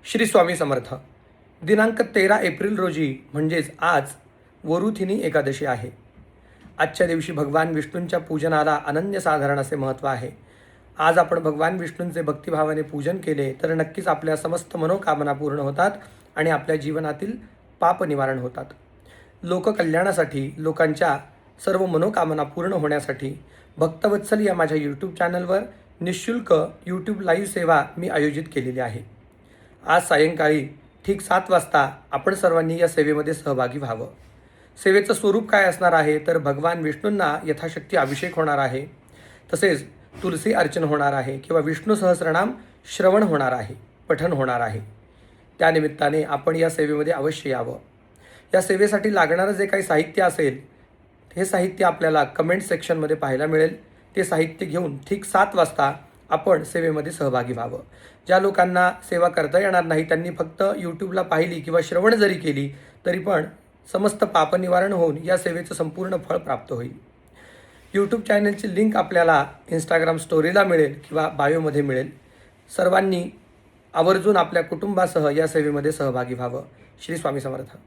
श्री स्वामी समर्थ. दिनांक 13 एप्रिल रोजी म्हणजेच आज वरुथिनी एकादशी आहे. आजच्या दिवशी भगवान विष्णूंच्या पूजनाला अनन्यसाधारण असे महत्त्व आहे. आज आपण भगवान विष्णूंचे भक्तिभावाने पूजन केले तर नक्कीच आपल्या समस्त मनोकामना पूर्ण होतात आणि आपल्या जीवनातील पाप निवारण होतात. लोककल्याणासाठी, लोकांच्या सर्व मनोकामना पूर्ण होण्यासाठी भक्तवत्सल या माझ्या यूट्यूब चॅनलवर निःशुल्क यूट्यूब लाईव्ह सेवा मी आयोजित केलेली आहे. आज सायंकाळी ठीक 7 वाजता आपण सर्वांनी या सेवेमध्ये सहभागी व्हावं. सेवेचं स्वरूप काय असणार आहे तर भगवान विष्णूंना यथाशक्ती अभिषेक होणार आहे, तसेच तुलसी अर्चन होणार आहे किंवा विष्णू सहस्रनाम श्रवण होणार आहे, पठण होणार आहे. त्यानिमित्ताने आपण या सेवेमध्ये अवश्य यावं. या सेवेसाठी लागणारं जे काही साहित्य असेल हे साहित्य आपल्याला कमेंट सेक्शनमध्ये पाहायला मिळेल. ते साहित्य घेऊन ठीक 7 वाजता आपण सेवेमध्ये सहभागी व्हावं. ज्या लोकांना सेवा करता येणार नाही त्यांनी फक्त यूट्यूबला पाहिली किंवा श्रवण जरी केली तरी पण समस्त पापनिवारण होऊन या सेवेचं संपूर्ण फळ प्राप्त होईल. यूट्यूब चॅनलची लिंक आपल्याला इंस्टाग्राम स्टोरीला मिळेल किंवा बायोमध्ये मिळेल. सर्वांनी आवर्जून आपल्या कुटुंबासह या सेवेमध्ये सहभागी व्हावं. श्री स्वामी समर्थ.